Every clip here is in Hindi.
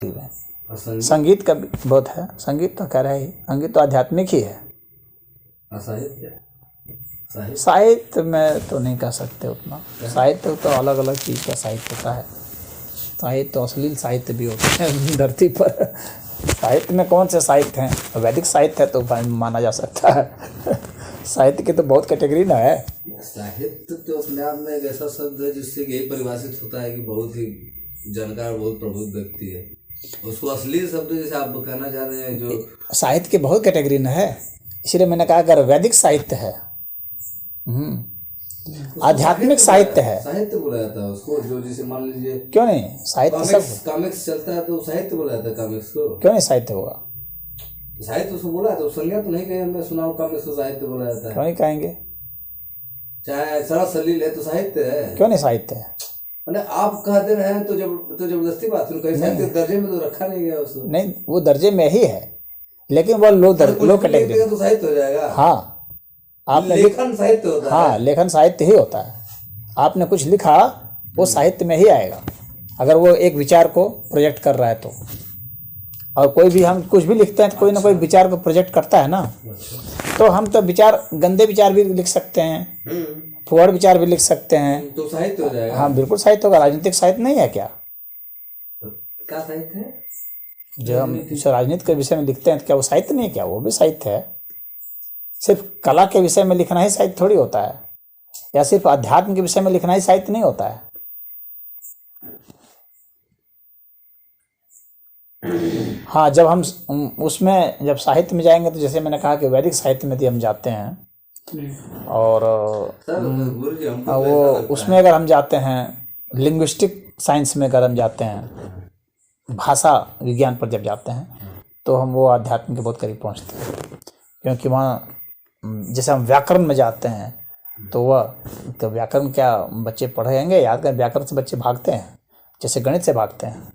और संगीत संगीत का भी बहुत है। संगीत तो कह रहा ही, संगीत तो आध्यात्मिक ही है। और साहित्य साहित्य साहित्य में तो नहीं कह सकते उतना। साहित्य तो अलग अलग चीज़ का साहित्य होता है। साहित्य तो अश्लील साहित्य भी होता है धरती पर। साहित्य में कौन से साहित्य हैं? वैदिक साहित्य है तो माना जा सकता है। साहित्य की तो बहुत कैटेगरी ना है। साहित्य तो अपने आप में एक ऐसा शब्द है जिससे यही परिभाषित होता है कि बहुत ही जानकार, बहुत प्रबुद्ध व्यक्ति है। उसको अश्लील शब्द जैसे आप कहना चाह रहे हैं जो साहित्य की बहुत कैटेगरी ना है, इसलिए मैंने कहा अगर वैदिक साहित्य है, आध्यात्मिक साहित्य है, साहित्य बोला जाता है उसको। जो जैसे मान लीजिए क्यों नहीं साहित्य सब कॉमिक्स चलता है तो साहित्य बोला जाता है कॉमिक्स को। क्यों नहीं साहित्य होगा? साहित्य उसको बोला जाता है। संज्ञा तो नहीं कहीं हमने सुना हो कॉमिक्स को साहित्य बोला जाता क्यों है। नहीं कहेंगे? चाहे सारा सलील है तो साहित्य है। क्यों नहीं साहित्य है? मैंने आप कहते रहे तो जबरदस्ती बात सुन, कहीं साहित्य दर्जे में तो रखा नहीं गया उसको। नहीं, वो दर्जे में ही है, लेकिन वो लो कैटेगरी तो साहित्य हो जाएगा। हाँ, आपने लेखन साहित्य होता है। हाँ, लेखन साहित्य ही होता है। आपने कुछ लिखा वो साहित्य में ही आएगा, अगर वो एक विचार को प्रोजेक्ट कर रहा है तो। और कोई भी हम कुछ भी लिखते हैं तो कोई ना कोई विचार को प्रोजेक्ट करता है ना। तो हम तो विचार, गंदे विचार भी लिख सकते हैं, फुहड़ विचार भी लिख सकते हैं, तो साहित्य हो जाएगा। हाँ बिल्कुल साहित्य होगा। राजनीतिक साहित्य नहीं है क्या? क्या साहित्य है? जो हम राजनीति के विषय में लिखते हैं तो क्या वो साहित्य नहीं है क्या? वो भी साहित्य है। सिर्फ कला के विषय में लिखना ही साहित्य थोड़ी होता है, या सिर्फ अध्यात्म के विषय में लिखना ही साहित्य नहीं होता है। हाँ, जब हम उसमें जब साहित्य में जाएंगे तो जैसे मैंने कहा कि वैदिक साहित्य में यदि हम जाते हैं और वो उसमें अगर हम जाते हैं, लिंग्विस्टिक साइंस में अगर हम जाते हैं, भाषा विज्ञान पर जब जाते हैं तो हम वो आध्यात्म के बहुत करीब पहुंचते हैं। क्योंकि वहाँ जैसे हम व्याकरण में जाते हैं तो वह तो व्याकरण क्या बच्चे पढ़ेंगे याद करें? व्याकरण से बच्चे भागते हैं जैसे गणित से भागते हैं।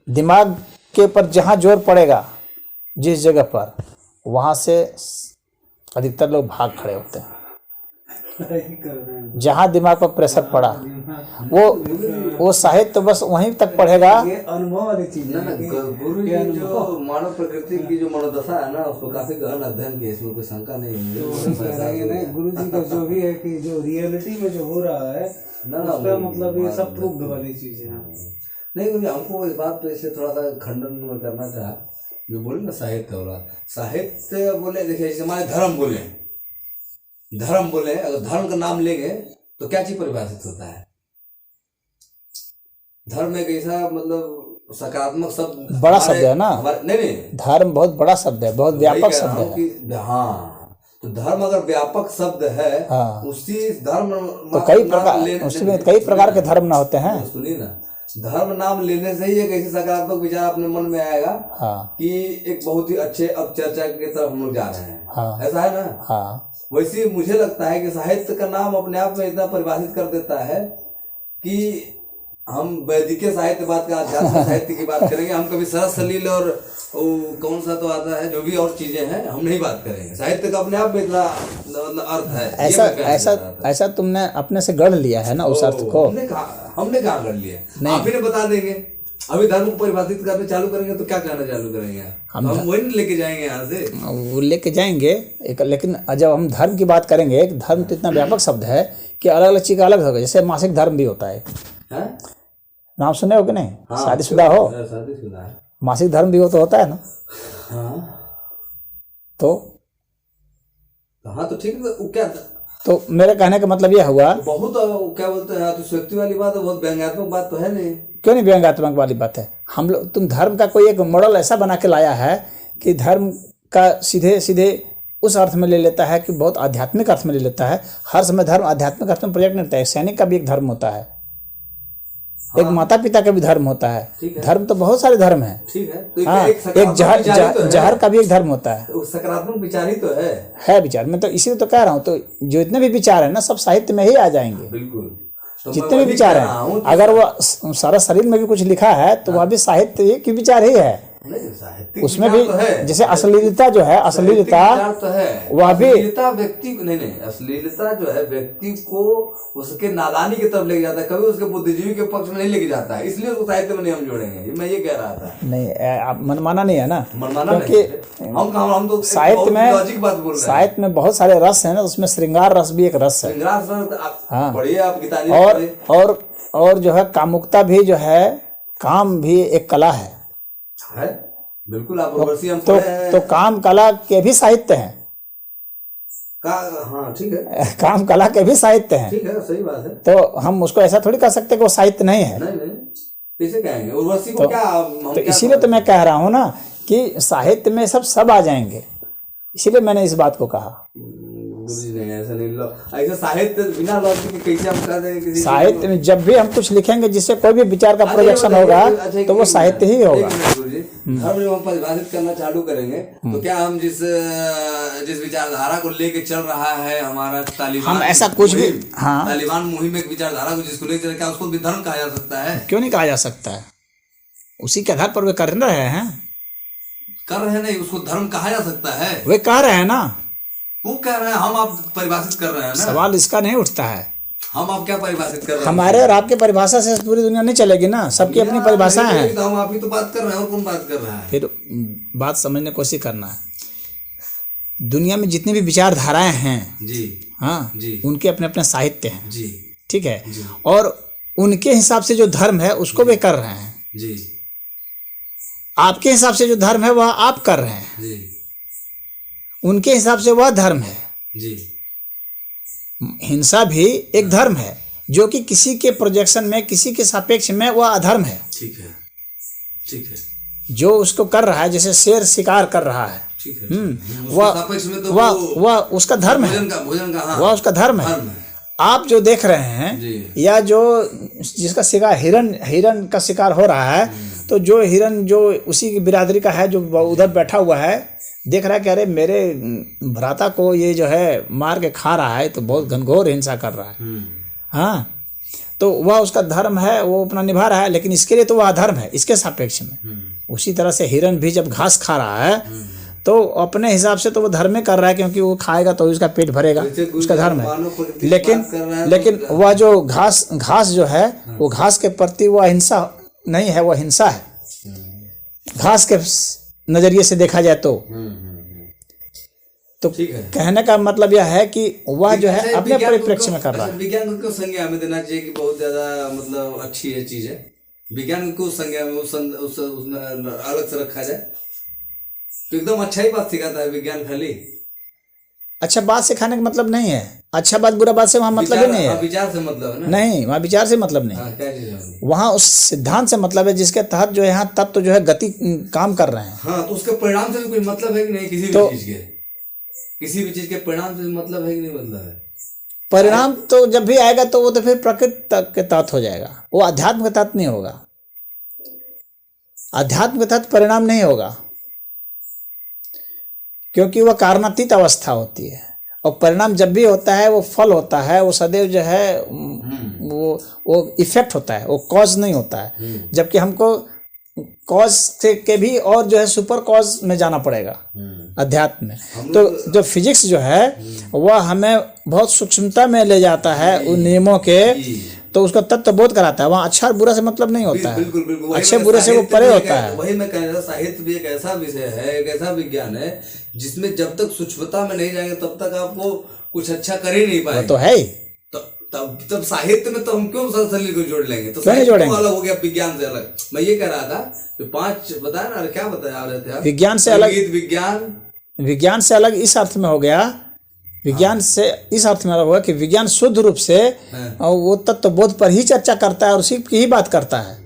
दिमाग के पर जहाँ जोर पड़ेगा जिस जगह पर, वहाँ से अधिकतर लोग भाग खड़े होते हैं। जहाँ दिमाग पर प्रेशर पड़ा वो साहित्य तो बस वहीं तक पढ़ेगा। अनुभव वाली चीज ना गुरु जी जो मानव प्रकृति की जो मनोदशा है ना, उसको काफी गहन अध्ययन किया, इसमें कोई शंका नहीं है। गुरु जी का जो भी है कि जो रियलिटी में जो हो रहा है उसका मतलब ये सब प्रूव्ड वाली चीज है। नहीं गुरु, हमको इस बात पे इसलिए थोड़ा सा खंडन में करना चाहा, जो बोले ना साहित्य हो रहा, साहित्य बोले देखिए जैसे हमारे धर्म बोले, अगर धर्म का नाम लेंगे तो क्या चीज परिभाषित होता है? धर्म एक ऐसा मतलब सकारात्मक शब्द, बड़ा शब्द है ना। नहीं, धर्म बहुत बड़ा शब्द है, बहुत व्यापक शब्द है। हाँ, तो धर्म अगर व्यापक शब्द है, हाँ, उसी धर्म तो कई प्रकार, उसमें कई प्रकार के धर्म ना होते हैं। सुनिए ना, धर्म नाम लेने से ही एक ऐसी सकारात्मक विचार अपने मन में आएगा। हाँ, कि एक बहुत ही अच्छे अब चर्चा की तरफ हम लोग जा रहे हैं। हाँ, ऐसा है ना। हाँ, वैसे मुझे लगता है कि साहित्य का नाम अपने आप में इतना परिभाषित कर देता है कि हम वैदिक साहित्य बात का, आध्यात्मिक साहित्य की बात करेंगे, हम कभी सरस सलील और कौन सा तो आता है जो भी और चीजें हैं, हम नहीं बात करेंगे। साहित्य का अपने आप में इतना अर्थ है। ऐसा तुमने अपने से गढ़ लिया है ना उस अर्थ को। हमने कहाँ गढ़ लिया? आप ही ने बता देंगे। अभी धर्म को परिभाषित करने चालू करेंगे तो क्या कहना चालू करेंगे? हम वही लेके जाएंगे यहाँ से, वो लेके जाएंगे लेकिन जब हम धर्म की बात करेंगे, धर्म तो इतना व्यापक शब्द है कि अलग अलग चीज का अलग होगा। जैसे मासिक धर्म भी होता है, नाम सुने हो कि नहीं? हाँ, शादीशुदा हो, शादीशुदा है, मासिक धर्म भी हो तो होता है ना। तो ठीक है। क्या तो मेरे कहने का मतलब यह हुआ, बहुत क्या बोलते हैं, तो शक्ति वाली बात है, बहुत व्यंग्यात्मक बात तो है नहीं। क्यों नहीं व्यंग्यात्मक वाली बात है? हम लोग, तुम धर्म का कोई एक मॉडल ऐसा बना के लाया है कि धर्म का सीधे सीधे उस अर्थ में ले लेता है कि बहुत आध्यात्मिक अर्थ में ले लेता है। हर समय धर्म आध्यात्मिक अर्थ में प्रोजेक्ट नहीं होता है। सैनिक का भी एक धर्म होता है, एक माता पिता का भी धर्म होता है। धर्म तो बहुत सारे धर्म है। ठीक है, तो हाँ, एक जहर का भी एक धर्म होता है। तो सकारात्मक विचार ही तो है विचार में। तो इसी तो कह रहा हूँ, तो जो इतने भी विचार है ना, सब साहित्य में ही आ जाएंगे। बिल्कुल, तो जितने भी विचार हैं, अगर वो सारा शरीर में भी कुछ लिखा है तो वह भी साहित्य की विचार ही है। नहीं, साहित्यिक उसमें विचार भी तो है। जैसे अश्लीलता जो है, अश्लीलता विचार तो है, वह भी अश्लीलता व्यक्ति को नहीं, अश्लीलता जो है व्यक्ति को उसके नादानी की तरफ लेके जाता है, कभी उसके बुद्धिजीवी के पक्ष में नहीं लेके जाता है, इसलिए उसको साहित्य में नहीं हम जोड़ेंगे। मैं ये कह रहा था। नहीं, आप मनमाना नहीं है ना, मनमाना क्योंकि हम तो साहित्य में लॉजिक बात बोल रहे हैं। साहित्य में बहुत सारे रस हैं ना, उसमें श्रृंगार रस भी एक रस है। श्रृंगार रस आप हाँ। पढ़िए, आप गीतांजलि पढ़िए। और जो है कामुकता भी जो है, काम भी एक कला है। बिल्कुल, आप उर्वशी हम तो, पढ़े हैं। तो काम कला के भी साहित्य हैं। हाँ ठीक है, काम कला के भी साहित्य हैं। ठीक है, सही बात है। तो हम उसको ऐसा थोड़ी कह सकते कि वो साहित्य नहीं है। नहीं, कैसे कहेंगे उर्वशी को? क्या तो इसीलिए तो मैं कह रहा हूँ ना कि साहित्य में सब आ जाएंगे, इसीलिए मैंने इस बात को कहा। नहीं, ऐसा नहीं लो, ऐसा साहित्य बिना लॉजिक के कैसे हम कर देंगे किसी साहित्य में जब भी हम कुछ लिखेंगे जिससे कोई भी विचार का प्रोजेक्शन होगा तो वो साहित्य ही होगा। धर्म जब हम परिभाषित करना चालू करेंगे तो क्या हम जिस विचारधारा को लेके चल रहा है हमारा तालिबान, हम ऐसा कुछ भी, हाँ, तालिबान मुहिम एक विचारधारा को जिसको लेकर, क्या उसको भी धर्म कहा जा सकता है? क्यों नहीं कहा जा सकता है? उसी के आधार पर वे कर रहे हैं। नहीं, उसको धर्म कहा जा सकता है? वे कह रहे हैं ना, वो कह रहे हैं, हम आप परिभाषित कर रहे हैं ना। सवाल इसका नहीं उठता है। हम आप क्या परिभाषित कर रहे हैं? हमारे और आपके परिभाषा से पूरी दुनिया नहीं चलेगी ना, सबकी अपनी परिभाषाएं हैं। तो हम आप ही तो बात कर रहे हैं, और कौन बात कर रहा है? फिर बात समझने की कोशिश करना है। दुनिया में जितनी भी विचारधाराएं हैं जी, हाँ जी, उनके अपने अपने साहित्य हैं जी, ठीक है, और उनके हिसाब से जो धर्म है उसको वे कर रहे हैं जी। आपके हिसाब से जो धर्म है वह आप कर रहे हैं जी, उनके हिसाब से वह धर्म है जी। हिंसा भी एक धर्म है जो कि किसी के प्रोजेक्शन में, किसी के सापेक्ष में वह अधर्म है। ठीक है, ठीक है। जो उसको कर रहा है, जैसे शेर शिकार कर रहा है, ठीक है, वह उसका धर्म है, भोजन का, हाँ, वह उसका धर्म है। आप जो देख रहे हैं या जो जिसका शिकार हिरन का शिकार हो रहा है, तो जो हिरन जो उसी की बिरादरी का है, जो उधर बैठा हुआ है, देख रहा है कि अरे मेरे भ्राता को ये जो है मार के खा रहा है, तो बहुत घनघोर हिंसा कर रहा है। हाँ, तो वह उसका धर्म है, वो अपना निभा रहा है, लेकिन इसके लिए तो वह अधर्म है इसके सापेक्ष में। उसी तरह से हिरन भी जब घास खा रहा है तो अपने हिसाब से तो वो धर्म में कर रहा है, क्योंकि वो खाएगा तो उसका पेट भरेगा, उसका धर्म है। लेकिन वह जो घास जो है, वो घास के प्रति वह हिंसा नहीं है, वह हिंसा है घास के नजरिए से देखा जाए तो कहने का मतलब यह है कि वह जो है अपने परिप्रेक्ष्य में कर रहा है। विज्ञान को संज्ञा में देना चाहिए कि बहुत ज्यादा मतलब अच्छी है चीज है, विज्ञान को संज्ञा में उसमें अलग से रखा जाए तो एकदम अच्छा ही बात सिखाता है विज्ञान। खाली अच्छा बात सिखाने का मतलब नहीं है, अच्छा बात बुरा बात से वहाँ मतलब ही नहीं है, विचार से मतलब है ना? नहीं, वहाँ विचार से मतलब नहीं। हाँ, क्या चीज है? वहाँ उस सिद्धांत से मतलब है जिसके तहत जो यहाँ तत्व जो है गति काम कर रहे हैं। हाँ, तो उसके परिणाम से भी कोई मतलब है कि नहीं? किसी भी चीज के परिणाम से मतलब है कि नहीं? मतलब है। परिणाम तो जब भी आएगा तो वो तो फिर प्रकृति के तहत हो जाएगा, वो अध्यात्म के तहत नहीं होगा। अध्यात्म के तहत परिणाम नहीं होगा, क्योंकि वह कारणातीत अवस्था होती है, और परिणाम जब भी होता है वो फल होता है, वो सदैव जो है वो इफेक्ट होता है, वो कॉज नहीं होता है। जबकि हमको कॉज से के भी और जो है सुपर कॉज में जाना पड़ेगा अध्यात्म में। तो जो फिजिक्स जो है वह हमें बहुत सूक्ष्मता में ले जाता है उन नियमों के, तो उसका तत्व बोध कराता है। वहाँ अच्छा और बुरा से मतलब नहीं होता है, बिल्कुल अच्छे बुरे से वो परे होता है। वही मैं कह रहा, साहित्य भी एक ऐसा विषय है, एक ऐसा विज्ञान है जिसमें जब तक सूक्ष्मता में नहीं जाएंगे तब तक आपको कुछ अच्छा कर ही नहीं पाएंगे। तो है ही, तब साहित्य में तो हम क्यों सरसली को जोड़ लेंगे? तो साहित्य तो अलग हो गया विज्ञान से अलग। मैं ये कह रहा था कि 5 बताया ना, क्या बताया रहे थे आप? विज्ञान से अलग, विज्ञान से अलग इस अर्थ में हो गया, विज्ञान से इस अर्थ में अलग हुआ कि विज्ञान शुद्ध रूप से वो तत्व बोध पर ही चर्चा करता है और उसी की ही बात करता है।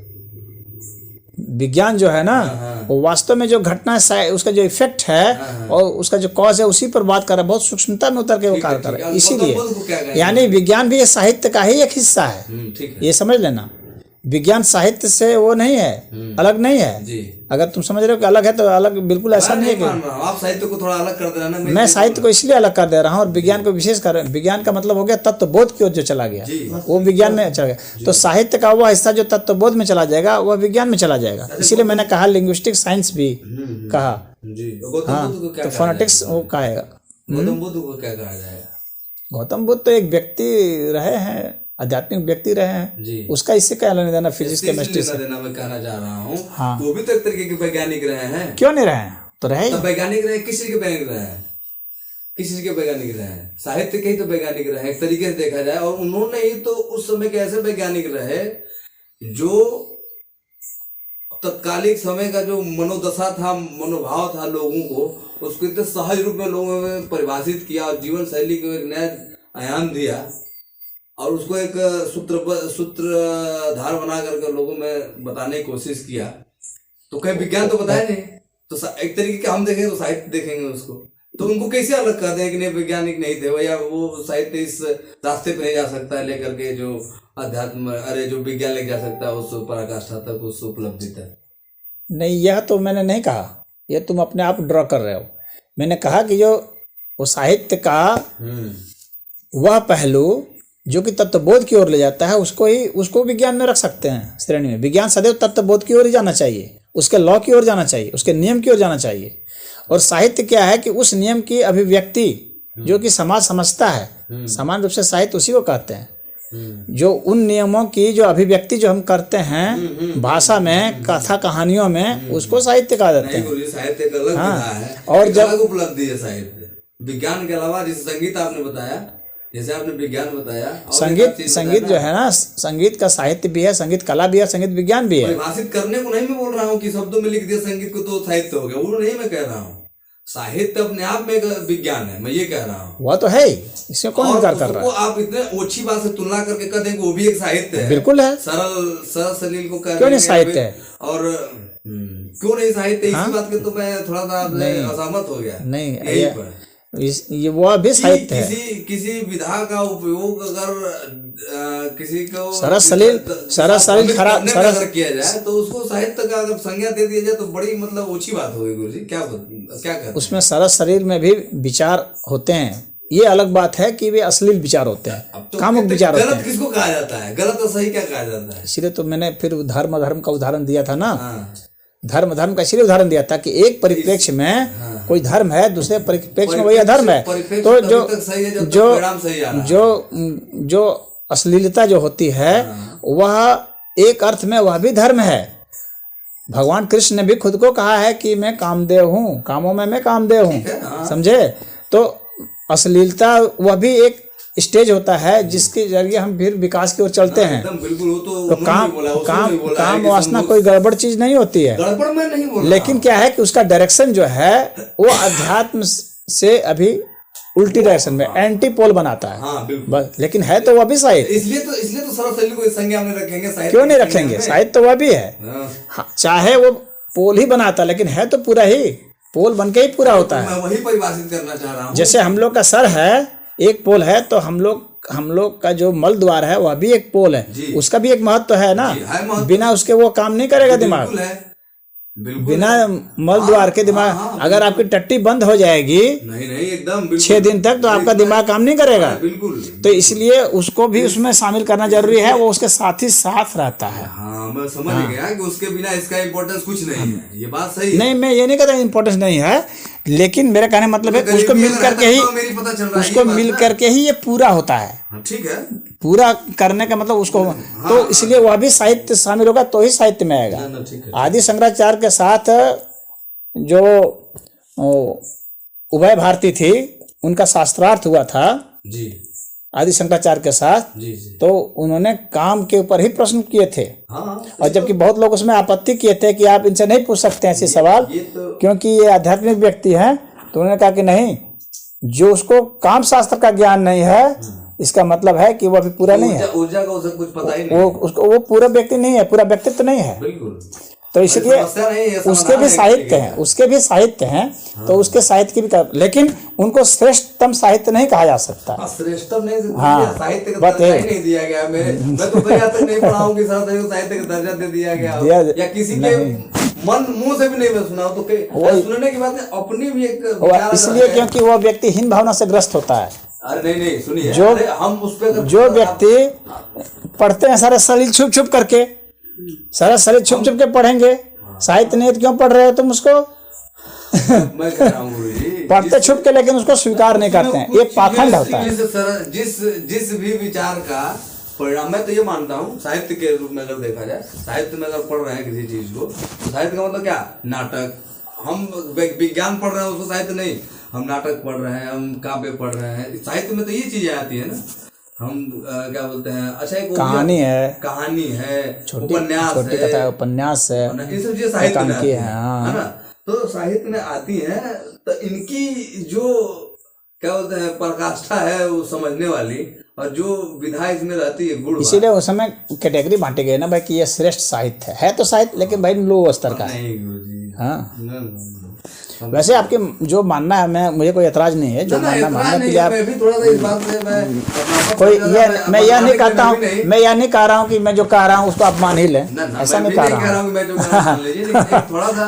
विज्ञान जो है ना वो वास्तव में जो घटना है उसका जो इफेक्ट है और उसका जो कॉज है उसी पर बात कर रहा है, बहुत सूक्ष्मता में उतर के वो कार्य कर रहा है। इसीलिए यानी विज्ञान भी साहित्य का ही एक हिस्सा है, ये समझ लेना। विज्ञान साहित्य से वो नहीं है, अलग नहीं है जी। अगर तुम समझ रहे हो कि अलग है तो अलग बिल्कुल ऐसा नहीं है मान रहा हूँ, आप साहित्य को थोड़ा अलग कर दे रहे हैं ना। मैं साहित्य को इसलिए अलग कर दे रहा हूँ और विज्ञान को विशेष कर। विज्ञान का मतलब हो गया तत्वबोध की ओर जो चला गया वो विज्ञान में चला गया। तो साहित्य का वह हिस्सा जो तत्वबोध में चला जाएगा वह विज्ञान में चला जाएगा। इसीलिए मैंने कहा लिंग्विस्टिक साइंस भी कहा। जी। गौतम बुद्ध को क्या तो फोनेटिक्स वो कहेगा। गौतम बुद्ध को क्या कहा जाएगा? गौतम बुद्ध तो एक व्यक्ति रहे हैं, आध्यात्मिक व्यक्ति रहे हैं जी। उसका इससे क्या लेना देना फिजिक्स केमिस्ट्री से। देना मैं कहना चाह रहा हूँ। हाँ। वो भी तो एक तरीके के वैज्ञानिक रहे हैं। क्यों नहीं रहे हैं? तो रहे ही। तब वैज्ञानिक रहे, किस चीज के वैज्ञानिक रहे हैं? किस चीज के वैज्ञानिक रहे हैं? साहित्य के ही तो वैज्ञानिक रहे एक तरीके से देखा जाए। और उन्होंने ही तो उस समय के ऐसे वैज्ञानिक रहे जो तत्कालिक समय का जो मनोदशा था, मनोभाव था लोगों को, उसको इतने सहज रूप में लोगों में परिभाषित किया और जीवन शैली को एक नया आयाम दिया और उसको एक सूत्रधार बना करके लोगों में बताने की कोशिश किया। तो कहीं विज्ञान तो बताया नहीं। तो एक तरीके के हम देखेंगे तो साहित्य देखेंगे उसको, तो उनको कैसे अलग कर दें कि नहीं वैज्ञानिक नहीं थे या वो साहित्य इस रास्ते पे नहीं जा सकता है लेकर के जो अध्यात्म जो विज्ञान लेके जा सकता है उस पराकाष्ठा तक, उस उपलब्धि तक। नहीं, यह तो मैंने नहीं कहा, यह तुम अपने आप ड्रॉ कर रहे हो। मैंने कहा कि जो वो साहित्य का वह पहलू जो कि तत्वबोध की ओर ले जाता है उसको विज्ञान में रख सकते हैं श्रेणी में। विज्ञान सदैव तत्वबोध की ओर ही जाना चाहिए, उसके लॉ की ओर जाना चाहिए, उसके नियम की ओर जाना चाहिए। और साहित्य क्या है कि उस नियम की अभिव्यक्ति जो कि समाज समझता है, सामान्य रूप से साहित्य उसी को कहते हैं। जो उन नियमों की जो अभिव्यक्ति जो हम करते हैं भाषा में, कथा कहानियों में, उसको साहित्य कहा जाता है। साहित्य का अलग विधा है और जब अलग उपलब्धि है साहित्य विज्ञान के अलावा। जैसे संगीत आपने बताया, जैसे आपने विज्ञान बताया, संगीत जो है ना, संगीत का साहित्य भी है, संगीत कला भी है, संगीत विज्ञान भी है। परिभाषित करने को नहीं मैं बोल रहा हूँ कि शब्दों में लिख दिया संगीत को तो साहित्य हो गया, वो नहीं मैं कह रहा हूँ। साहित्य अपने आप में एक विज्ञान है, मैं ये कह रहा हूँ। वह तो है ही, इसमें कौन इनकार कर रहा है? आप इतने ओछी बात से तुलना करके कह दें कि वो भी एक साहित्य है। बिल्कुल है, सरल सलील को कह क्यों नहीं साहित्य है? और क्यों नहीं साहित्य? इसी बात के तो मैं थोड़ा सा असहमत हो गया। नहीं, यही पर ये वो भी साहित्य है। किसी विधा का उपयोग अगर किसी को सरस सलील खराब किया जाए तो उसको साहित्य का अगर संज्ञा दे दिया जाए तो बड़ी मतलब ओछी बात होगी। गुरु जी क्या कहते हैं? उसमें सरस शरीर में भी विचार होते हैं, ये अलग बात है कि वे अश्लील विचार होते हैं, तो कामुक विचार होते हैं। गलत किसको कहा जाता है? गलत और सही क्या कहा जाता है? इसलिए तो मैंने फिर धर्म का उदाहरण दिया था ना। धर्म का इसलिए उदाहरण दिया था कि एक परिप्रेक्ष्य में कोई धर्म है, दूसरे परिप्रेक्ष्य में वही अधर्म है। तो जो अश्लीलता जो होती है वह एक अर्थ में वह भी धर्म है। भगवान कृष्ण ने भी खुद को कहा है कि मैं कामदेव हूँ, कामों में मैं कामदेव हूँ, समझे? तो अश्लीलता वह भी एक स्टेज होता है जिसके जरिए हम फिर विकास की ओर चलते हैं। बिल्कुल, वो तो काम वासना कोई गड़बड़ चीज नहीं होती है। गड़बड़ मैं नहीं बोल रहा, लेकिन क्या है कि उसका डायरेक्शन जो है वो अध्यात्म से अभी उल्टी डायरेक्शन में एंटी पोल बनाता है। हाँ, बस, लेकिन है तो वह भी साहित्य। इसलिए तो सरस्वती को संज्ञा में रखेंगे। साहित्य क्यों नहीं रखेंगे? साहित्य तो वह भी है। हाँ, चाहे वो पोल ही बनाता लेकिन है तो पूरा ही पोल बन के ही पूरा होता है। मैं वही परिभाषित करना चाह रहा हूँ। जैसे हम लोग का सर है, एक पोल है, तो हम लोग का जो मल द्वार है वह भी एक पोल है, उसका भी एक महत्व है ना। बिना उसके वो काम नहीं करेगा दिमाग। बिना मल द्वार के दिमाग, अगर आपकी टट्टी बंद हो जाएगी नहीं एकदम 6 दिन तक तो आपका दिमाग काम नहीं करेगा। बिल्कुल, तो इसलिए उसको भी उसमें शामिल करना जरूरी है, वो उसके साथ ही साथ रहता है। हाँ, मैं समझ गया कि उसके बिना इसका इम्पोर्टेंस कुछ नहीं है। ये बात सही है। नहीं, मैं ये नहीं कहता इम्पोर्टेंस नहीं है, लेकिन मेरा कहने मतलब है उसको मिल करके ही ये पूरा होता है। ठीक है, पूरा करने का मतलब उसको तो इसलिए वह भी साहित्य शामिल होगा तो ही साहित्य में आएगा। आदि शंकराचार्य के साथ जो उभय भारती थी उनका शास्त्रार्थ हुआ था जी, आदि शंकराचार्य के साथ जी। तो उन्होंने काम के ऊपर ही प्रश्न किए थे। और जबकि बहुत लोग उसमें आपत्ति किए थे कि आप इनसे नहीं पूछ सकते ऐसे सवाल, क्योंकि ये आध्यात्मिक व्यक्ति हैं। तो उन्होंने कहा कि नहीं, जो उसको काम शास्त्र का ज्ञान नहीं है इसका मतलब है कि वो अभी पूरा नहीं है। ऊर्जा का उसे कुछ पता ही नहीं, वो पूरा व्यक्ति नहीं है, पूरा व्यक्तित्व नहीं है। बिल्कुल। तो इसलिए समस्या नहीं है, उसके समाधान भी है साहित्य किसी हैं, उसके भी साहित्य हैं, तो उसके साहित्य की भी लेकिन उनको श्रेष्ठतम साहित्य नहीं कहा जा सकता। श्रेष्ठतम नहीं, हाँ, साहित्य का बात दर्जा है। ही नहीं दिया गया मेरे। मैं तो यहाँ तक नहीं पढ़ा हूँ कि साहित्य का दर्जा दे दिया गया हो, या किसी के मन मुंह से भी नहीं मैं सुना हूं, तो सुनने की बात है, अपनी भी एक विचार इसलिए है। क्योंकि वह व्यक्ति हीन भावना से ग्रस्त होता है। अरे नहीं सुनिए, हम उस पे जो व्यक्ति पढ़ते हैं सारे शरीर छुप छुप करके, सारा शरीर छुप छुप के पढ़ेंगे, साहित्य नहीं तो क्यों पढ़ रहे हो तुम उसको? मैं कह रहा हूँ गुरुजी, पढ़ते छुप के लेकिन उसको स्वीकार नहीं करते हैं, ये पाखंड होता है। जिस भी विचार का परिणाम, मैं तो ये मानता हूँ साहित्य के रूप में अगर देखा जाए, साहित्य में अगर पढ़ रहे हैं किसी चीज को, तो साहित्य का मतलब क्या? नाटक। हम विज्ञान पढ़ रहे हैं उसको साहित्य नहीं, हम नाटक पढ़ रहे हैं, हम काव्य पढ़ रहे हैं, साहित्य में तो ये चीजें आती है ना। हम क्या बोलते हैं, अच्छा एक कहानी है, उपन्यास छोटी कथा है, उपन्यास है, ये सब चीजें साहित्य में आती है, है ना। तो साहित्य में आती है, तो इनकी जो क्या बोलते हैं पराकाष्ठा है वो समझने वाली, और जो विधा इसमें रहती है गुण, इसीलिए उस समय कैटेगरी बांटे गए ना भाई कि ये श्रेष्ठ साहित्य है तो साहित्य, लेकिन भाई लो स्तर का है। नहीं गुरुजी, हाँ वैसे आपके जो मानना है, मुझे कोई एतराज नहीं है, जो मानना के लिए आप थोड़ा सा इस बात से कोई मैं यह नहीं कहता हूँ, मैं यह नहीं कह रहा हूँ कि मैं जो कह रहा हूँ उसको आप मान ही लें, ऐसा नहीं कह रहा हूँ। थोड़ा सा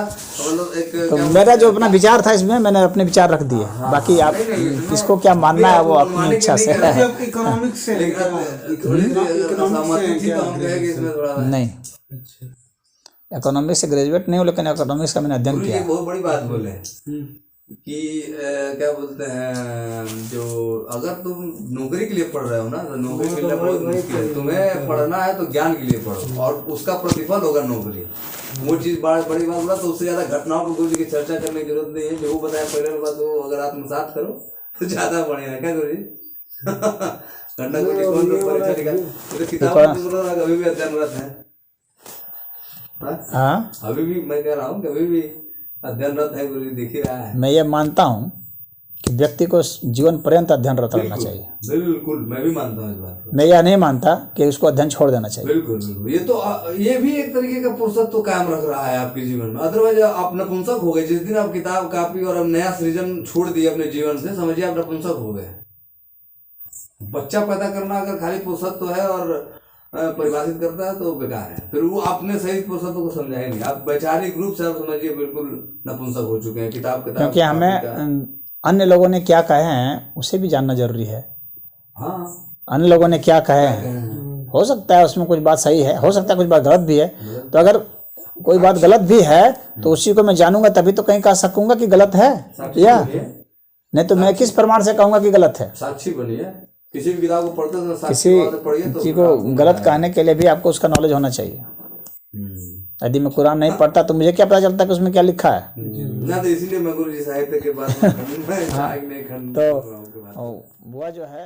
तो मेरा जो अपना विचार था इसमें मैंने अपने विचार रख दिए, बाकी आप इसको क्या मानना है वो अपनी इच्छा से है। इकोनॉमिक्स से नहीं, इकोनॉमिक्स से ग्रेजुएट नहीं हूँ, लेकिन इकोनॉमिक्स का मैंने अध्ययन किया। बहुत बड़ी बात बोले कि क्या बोलते हैं, जो अगर तुम नौकरी के लिए पढ़ रहे हो ना, तो नौकरी के लिए बहुत मुश्किल है। तुम्हें पढ़ना है तो ज्ञान के लिए पढ़ो, और उसका प्रतिफल होगा नौकरी। वो चीज बड़ी बात बोला, तो उससे ज्यादा घटनाओं पर गुरु जी की चर्चा करने की जरूरत नहीं है। जो वो बताया पहले बात, वो अगर आत्मसात करो तो ज्यादा बढ़िया। क्या गुरु जी घटना को परीक्षा निकाल, किताब अभी भी अध्ययनरत है। हाँ अभी भी मैं कह रहा हूँ कि अभी भी अध्ययनरत है गुरु जी, दिख ही रहा है। मैं ये मानता हूँ कि व्यक्ति को जीवन पर्यंत अध्ययनरत रहना चाहिए। बिल्कुल मैं भी मानता हूँ इस बात को। मैं यह नहीं मानता कि उसको अध्ययन छोड़ देना चाहिए। बिल्कुल बिल्कुल, ये भी एक तरीके का पुरुषत्व तो कायम रख रहा है आपके जीवन में। अदरवाइज आप नपुंसक हो गए। जिस दिन आप किताब कापी और अब नया सृजन छोड़ दिए अपने जीवन से, समझिए आप नपुंसक हो गए। बच्चा पैदा करना अगर खाली पुरुषत्व है और परिभाषित करता है तो बेकार है, फिर वो आपने सही पुरुषत्व को समझा ही नहीं। आप वैचारिक रूप से आप समझिए बिल्कुल नपुंसक हो चुके हैं। किताब क्योंकि हमें अन्य लोगों ने क्या कहे हैं उसे भी जानना जरूरी है। हाँ, अन्य लोगों ने क्या कहे हैं, हो सकता है उसमें कुछ बात सही है, हो सकता है कुछ बात गलत भी है। तो अगर कोई बात गलत भी है तो उसी को मैं जानूंगा, तभी तो कहीं कह सकूंगा कि गलत है, या नहीं तो मैं किस प्रमाण से कहूंगा कि गलत है। साक्षी बनिए, किसी भी किताब को पढ़ते तो किसी को गलत कहने के लिए भी आपको उसका नॉलेज होना चाहिए। यदि मैं कुरान नहीं पढ़ता तो मुझे क्या पता चलता कि उसमें क्या लिखा है ना। तो इसीलिए मैं गुरु जी साहित्य के बारे में तो वो जो है